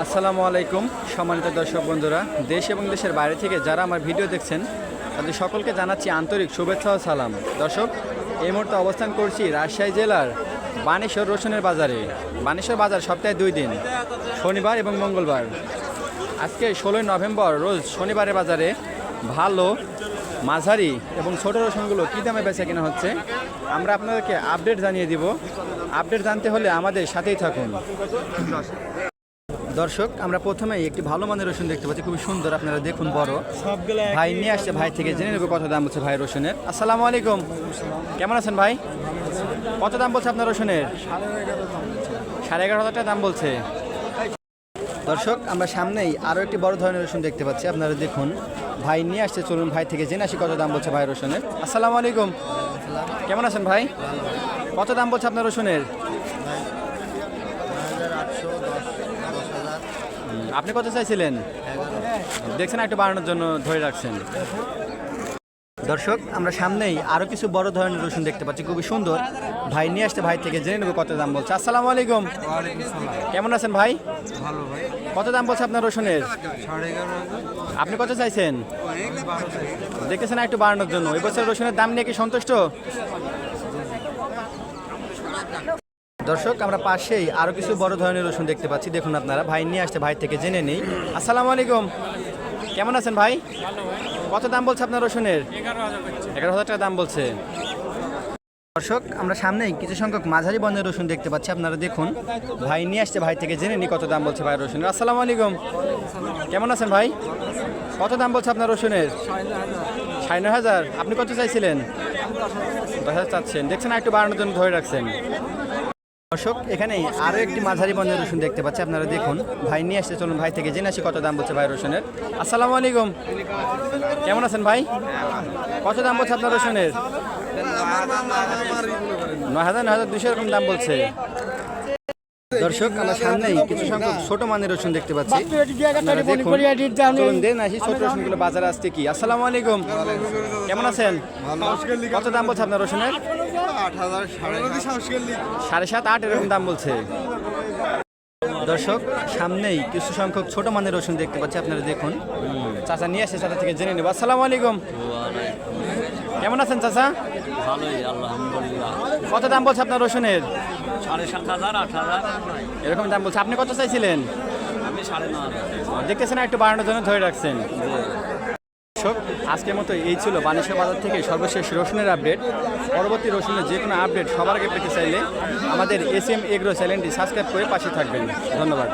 আসসালামু আলাইকুম সম্মানিত দর্শক বন্ধুরা, দেশ এবং দেশের বাইরে থেকে যারা আমার ভিডিও দেখছেন তাদের সকলকে জানাচ্ছি আন্তরিক শুভেচ্ছা ও সালাম। দর্শক, এই মুহূর্তে অবস্থান করছি রাজশাহী জেলার বানেশ্বর রসুনের বাজারে। বানেশ্বর বাজার সপ্তাহে 2 দিন, শনিবার এবং মঙ্গলবার। আজকে 16 নভেম্বর রোজ শনিবারের বাজারে ভালো, মাঝারি এবং ছোট রসুনগুলো কী দামে বেচা কেনা হচ্ছে আমরা আপনাদেরকে আপডেট জানিয়ে দিব। আপডেট জানতে হলে আমাদের সাথেই থাকুন। দর্শক, আমরা প্রথমেই একটি ভালো মানের রসুন দেখতে পাচ্ছি, খুবই সুন্দর। আপনারা দেখুন, বড় ভাই নিয়ে আসছে, ভাই থেকে জেনে নেব কত দাম বলছে ভাই রসুনের। আসসালামু আলাইকুম, কেমন আছেন ভাই? কত দাম বলছে আপনার রসুনের? 11,500 টাকা দাম বলছে। দর্শক, আমরা সামনেই আরও একটি বড় ধরনের রসুন দেখতে পাচ্ছি, আপনারা দেখুন। ভাই নিয়ে আসছে, চলুন ভাই থেকে জেনে আসি কত দাম বলছে ভাই রসুনের। আসসালামু আলাইকুম, কেমন আছেন ভাই? কত দাম বলছে আপনার রসুনের? আপনি কত চাইছিলেন? দেখছেন একটু বাড়ানোর জন্য ধরে রাখছেন। দর্শক, আমরা সামনেই আরও কিছু বড় ধরনের রসুন দেখতে পাচ্ছি, খুবই সুন্দর। ভাই নিয়ে আসতে, ভাই থেকে জেনে নেব কত দাম বলছে। আসসালামু আলাইকুম, কেমন আছেন ভাই? ভালো ভাই। কত দাম বলছে আপনার রসুনের? 11,500। আপনি কত চাইছেন? দেখতেছেন একটু বাড়ানোর জন্য। এই বছর রসুনের দাম নিয়ে কি সন্তুষ্ট? দর্শক, আমরা পাশেই আরও কিছু বড় ধরনের রসুন দেখতে পাচ্ছি, দেখুন আপনারা। ভাই নিয়ে আসতে, ভাই থেকে জেনে নেই। আসসালামু আলাইকুম, কেমন আছেন ভাই? কত দাম বলছে আপনার রসুনের? 11,000 টাকা দাম বলছে। দর্শক, আমরা সামনেই কিছু সংখ্যক মাঝারি বর্ণের রসুন দেখতে পাচ্ছি, আপনারা দেখুন। ভাই নিয়ে আসছে, ভাই থেকে জেনে নিই কত দাম বলছে ভাই রসুনের। আসসালামু আলাইকুম, কেমন আছেন ভাই? কত দাম বলছে আপনার রসুনের? 9,500। আপনি কত চাইছিলেন? 10,000 চাচ্ছেন। দেখছেন একটু বাড়ানোর জন্য ধরে রাখছেন। দর্শক, এখানে আরও একটি মাঝারি বর্ণের রসুন দেখতে পাচ্ছি, আপনারা দেখুন। ভাই নিয়ে আসছে, চলুন ভাই থেকে জেনে আসি কত দাম বলছে ভাই রসুনের। আসসালামু আলাইকুম, কেমন আছেন ভাই? কত দাম বলছে আপনার রসুনের? 9,000, 9,200 এরকম দাম বলছে। দর্শক, আমরা সামনেই কিছু সংখ্যক ছোট মানের রসুন দেখতে পাচ্ছি, আপনারা দেখুন। চলুন দেন আসি ছোট রসুনগুলো বাজারে আসছে কি। আসসালামু আলাইকুম, কেমন আছেন? কত দাম বলছে আপনার রসুনের? 7,500, 8 এরকম দাম বলছে। দর্শক, সামনেই কিছু সংখ্যক ছোট মানের রসুন দেখতে পাচ্ছি, আপনারা দেখুন। চাচা নিয়ে আসে, চাচা থেকে জেনে নেব। আসসালামু আলাইকুম, কেমন আছেন চাচা? ভালোই আলহামদুলিল্লাহ। কত দাম বলছে আপনার রসুনের? 7,500, 8,000। এরকম দাম বলছে। আপনি কত চাইছিলেন? আমি 9,500। দেখতেছেন একটু বাড়ানোর জন্য ধরে রাখছেন। দর্শক, আজকের মতো এই ছিল বানেশ্বর বাজার থেকে সর্বশেষ রসুনের আপডেট। পরবর্তী রসুনের যে কোনো আপডেট সবার আগে পেতে চাইলে আমাদের SM এগ্রো চ্যানেলটি সাবস্ক্রাইব করে পাশে থাকবেন। ধন্যবাদ।